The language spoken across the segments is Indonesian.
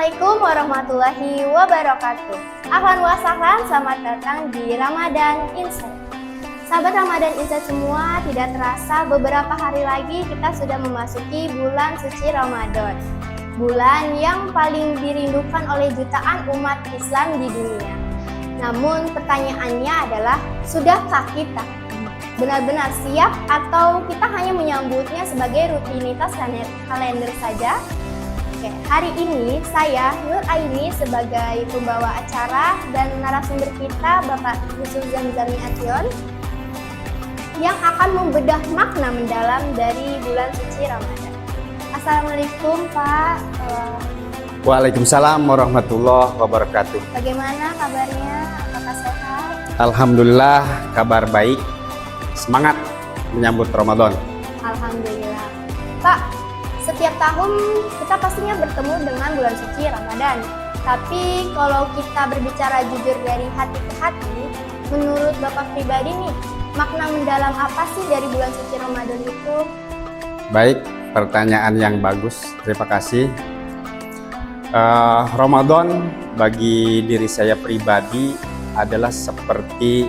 Assalamualaikum warahmatullahi wabarakatuh. Ahlan wa sahlan, selamat datang di Ramadan Insight. Sahabat Ramadan Insight semua, tidak terasa beberapa hari lagi kita sudah memasuki bulan suci Ramadan. Bulan yang paling dirindukan oleh jutaan umat Islam di dunia. Namun pertanyaannya adalah, sudahkah kita benar-benar siap atau kita hanya menyambutnya sebagai rutinitas kalender saja? Oke, hari ini saya Nur Aini sebagai pembawa acara dan narasumber kita Bapak Yusuf Zamzami Ation yang akan membedah makna mendalam dari bulan suci Ramadan. Assalamualaikum Pak. Waalaikumsalam warahmatullahi wabarakatuh. Bagaimana kabarnya? Apakah sehat? Alhamdulillah, kabar baik. Semangat menyambut Ramadan. Alhamdulillah. Pak, setiap tahun kita pastinya bertemu dengan bulan suci Ramadan. Tapi kalau kita berbicara jujur dari hati ke hati, menurut Bapak pribadi nih, makna mendalam apa sih dari bulan suci Ramadan itu? Baik, pertanyaan yang bagus. Terima kasih. Ramadan bagi diri saya pribadi adalah seperti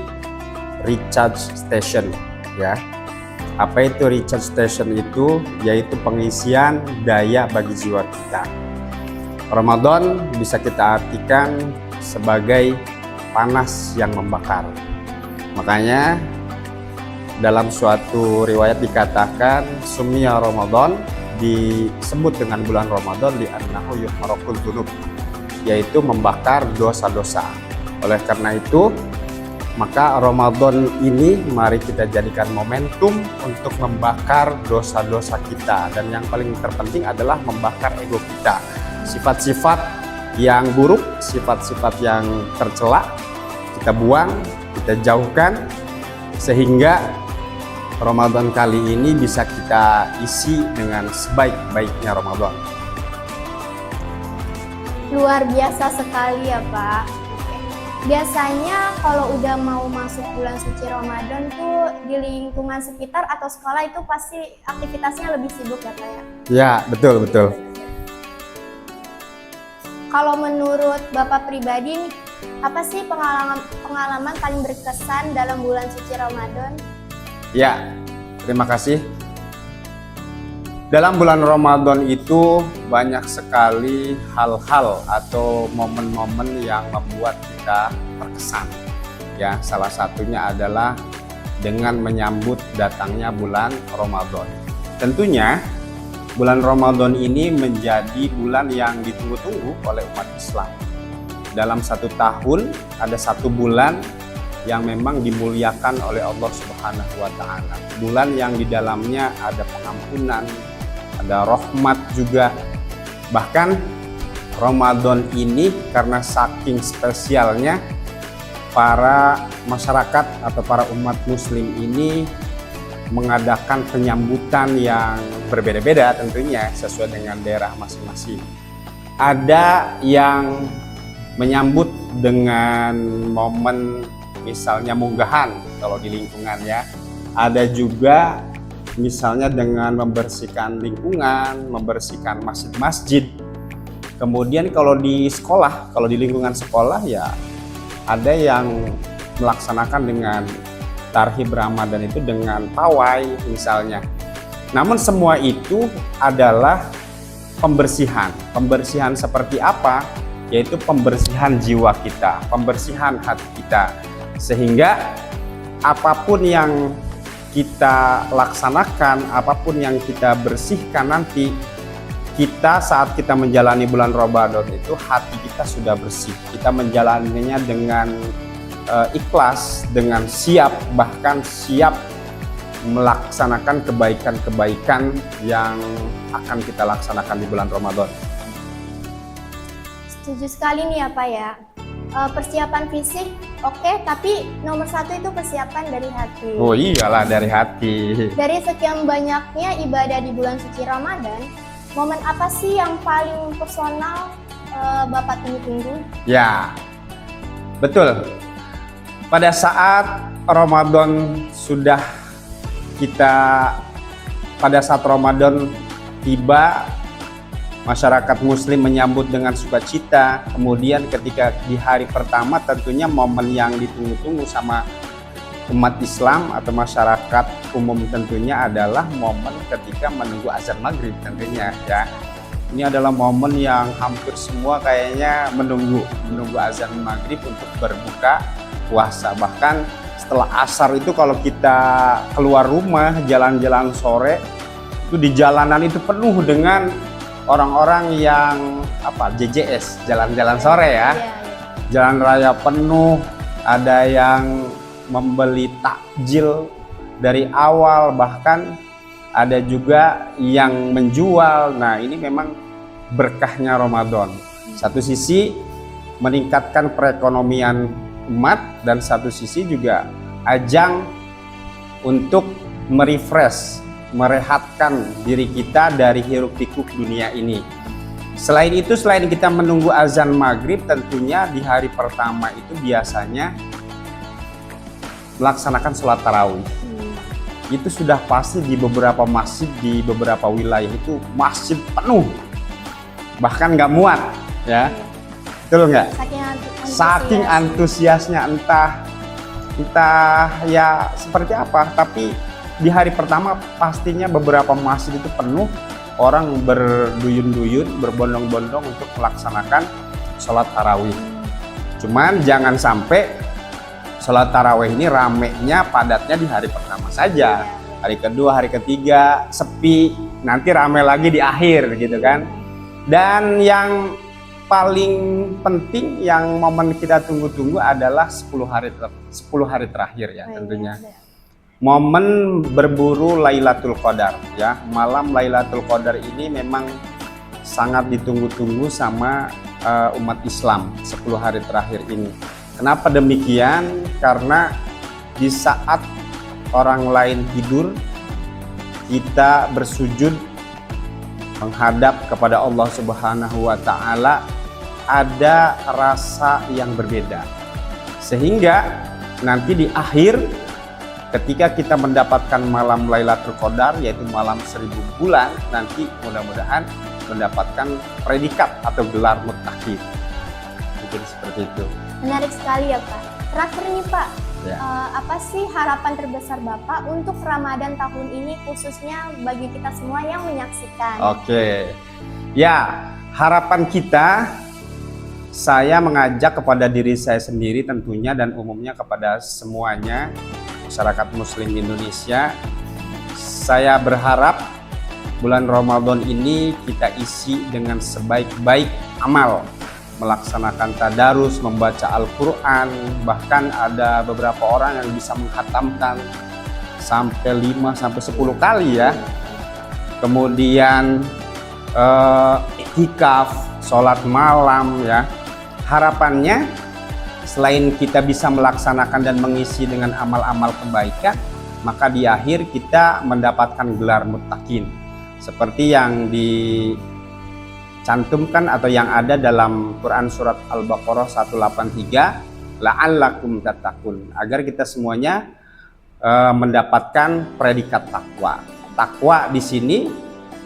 recharge station, ya. Apa itu recharge station itu? Yaitu pengisian daya bagi jiwa kita. Ramadan bisa kita artikan sebagai panas yang membakar. Makanya dalam suatu riwayat dikatakan summiya Ramadan, disebut dengan bulan Ramadan li'annahu yuhmaraqul dzunub, yaitu membakar dosa-dosa. Oleh karena itu, maka Ramadan ini mari kita jadikan momentum untuk membakar dosa-dosa kita. Dan yang paling terpenting adalah membakar ego kita. Sifat-sifat yang buruk, sifat-sifat yang tercela, kita buang, kita jauhkan. Sehingga Ramadan kali ini bisa kita isi dengan sebaik-baiknya Ramadan. Luar biasa sekali ya Pak. Biasanya kalau udah mau masuk bulan suci Ramadan tuh di lingkungan sekitar atau sekolah itu pasti aktivitasnya lebih sibuk ya Pak ya? Ya, betul. Kalau menurut Bapak pribadi nih, apa sih pengalaman paling berkesan dalam bulan suci Ramadan? Ya, terima kasih. Dalam bulan Ramadan itu banyak sekali hal-hal atau momen-momen yang membuat kita terkesan. Ya, salah satunya adalah dengan menyambut datangnya bulan Ramadan. Tentunya bulan Ramadan ini menjadi bulan yang ditunggu-tunggu oleh umat Islam. Dalam satu tahun ada satu bulan yang memang dimuliakan oleh Allah Subhanahu wa Ta'ala. Bulan yang di dalamnya ada pengampunan, ada rahmat juga. Bahkan Ramadan ini karena saking spesialnya, para masyarakat atau para umat muslim ini mengadakan penyambutan yang berbeda-beda tentunya sesuai dengan daerah masing-masing. Ada yang menyambut dengan momen misalnya munggahan kalau di lingkungan ya. Ada juga misalnya dengan membersihkan lingkungan, membersihkan masjid-masjid. Kemudian kalau di sekolah, kalau di lingkungan sekolah ya ada yang melaksanakan dengan tarhib Ramadan itu dengan pawai misalnya. Namun semua itu adalah pembersihan. Pembersihan seperti apa? Yaitu pembersihan jiwa kita, pembersihan hati kita. Sehingga apapun yang kita laksanakan, apapun yang kita bersihkan nanti, kita saat kita menjalani bulan Ramadan itu hati kita sudah bersih. Kita menjalaninya dengan ikhlas, dengan siap, bahkan siap melaksanakan kebaikan-kebaikan yang akan kita laksanakan di bulan Ramadan. Setuju sekali nih ya Pak ya. Persiapan fisik oke, tapi nomor satu itu persiapan dari hati. Oh iyalah, dari hati. Dari sekian banyaknya ibadah di bulan suci Ramadan, momen apa sih yang paling personal Bapak tunggu-tunggu? Ya, betul. Pada saat Ramadan pada saat Ramadan tiba, masyarakat muslim menyambut dengan sukacita. Kemudian ketika di hari pertama tentunya momen yang ditunggu-tunggu sama umat Islam atau masyarakat umum tentunya adalah momen ketika menunggu azan maghrib tentunya ya. Ini adalah momen yang hampir semua kayaknya menunggu azan maghrib untuk berbuka puasa. Bahkan setelah asar itu kalau kita keluar rumah jalan-jalan sore itu di jalanan itu penuh dengan orang-orang yang JJS, jalan-jalan sore ya. Jalan raya penuh, ada yang membeli takjil dari awal, bahkan ada juga yang menjual. Nah, ini memang berkahnya Ramadan. Satu sisi meningkatkan perekonomian umat, dan satu sisi juga ajang untuk merefresh, merehatkan diri kita dari hiruk pikuk dunia ini. Selain itu, selain kita menunggu azan maghrib, tentunya di hari pertama itu biasanya melaksanakan sholat tarawih. Itu sudah pasti di beberapa masjid, di beberapa wilayah itu masjid penuh, bahkan nggak muat ya. Betul nggak? Saking antusiasnya, entah ya seperti apa, tapi di hari pertama pastinya beberapa masjid itu penuh, orang berduyun-duyun, berbondong-bondong untuk melaksanakan sholat tarawih. Cuman jangan sampai sholat tarawih ini ramenya, padatnya di hari pertama saja. Hari kedua, hari ketiga sepi, nanti rame lagi di akhir gitu kan. Dan yang paling penting, yang momen kita tunggu-tunggu adalah 10 hari terakhir ya tentunya. Momen berburu Lailatul Qadar ya. Malam Lailatul Qadar ini memang sangat ditunggu-tunggu sama umat Islam 10 hari terakhir ini. Kenapa demikian? Karena di saat orang lain tidur, kita bersujud menghadap kepada Allah Subhanahu wa Ta'ala, ada rasa yang berbeda. Sehingga nanti di akhir, ketika kita mendapatkan malam Lailatul Qadar, yaitu malam 1000 bulan, nanti mudah-mudahan mendapatkan predikat atau gelar muttaqin. Mungkin seperti itu. Menarik sekali ya Pak. Terakhir nih Pak, Ya. Apa sih harapan terbesar Bapak untuk Ramadan tahun ini, khususnya bagi kita semua yang menyaksikan? Oke, ya harapan kita, saya mengajak kepada diri saya sendiri tentunya, dan umumnya kepada semuanya masyarakat muslim Indonesia. Saya berharap bulan Ramadan ini kita isi dengan sebaik-baik amal, melaksanakan tadarus, membaca Al-Quran, bahkan ada beberapa orang yang bisa menghatamkan sampai 5-10 kali ya. Kemudian iktikaf, sholat malam ya. Harapannya selain kita bisa melaksanakan dan mengisi dengan amal-amal kebaikan, maka di akhir kita mendapatkan gelar muttaqin seperti yang cantumkan atau yang ada dalam Quran surat Al-Baqarah 183, la'allakum tattaqun, agar kita semuanya mendapatkan predikat takwa. Takwa di sini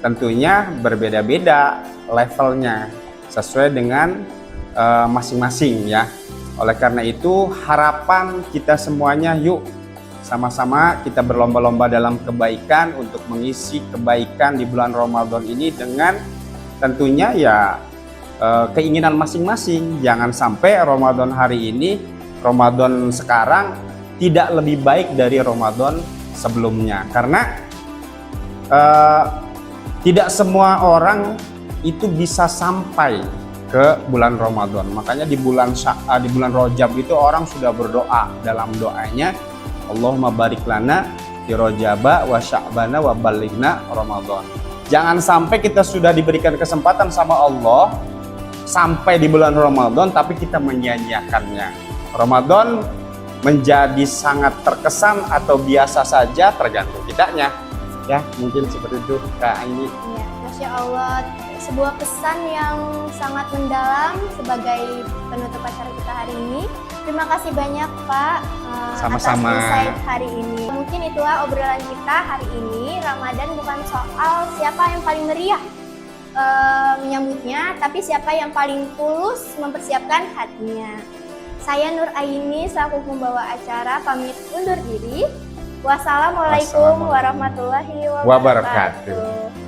tentunya berbeda-beda levelnya sesuai dengan masing-masing ya. Oleh karena itu harapan kita semuanya, yuk sama-sama kita berlomba-lomba dalam kebaikan untuk mengisi kebaikan di bulan Ramadan ini dengan tentunya ya keinginan masing-masing. Jangan sampai Ramadan hari ini, Ramadan sekarang tidak lebih baik dari Ramadan sebelumnya. Karena tidak semua orang itu bisa sampai ke bulan Ramadan. Makanya di bulan Rajab itu orang sudah berdoa dalam doanya, Allahumma barik lana fi Rajaba wa Sya'bana wa balighna Ramadan. Jangan sampai kita sudah diberikan kesempatan sama Allah sampai di bulan Ramadan tapi kita menyia-nyiakannya. Ramadan menjadi sangat terkesan atau biasa saja, tergantung kitanya. Ya, mungkin seperti itu Kak Aini. Ya, Masya Allah, sebuah pesan yang sangat mendalam sebagai penutup acara kita hari ini. Terima kasih banyak Pak Sama-sama. atas insight hari ini. Mungkin itulah obrolan kita hari ini. Ramadan bukan soal siapa yang paling meriah, menyambutnya, tapi siapa yang paling tulus mempersiapkan hatinya. Saya Nur Aini selaku pembawa acara pamit undur diri. Wassalamualaikum warahmatullahi wabarakatuh.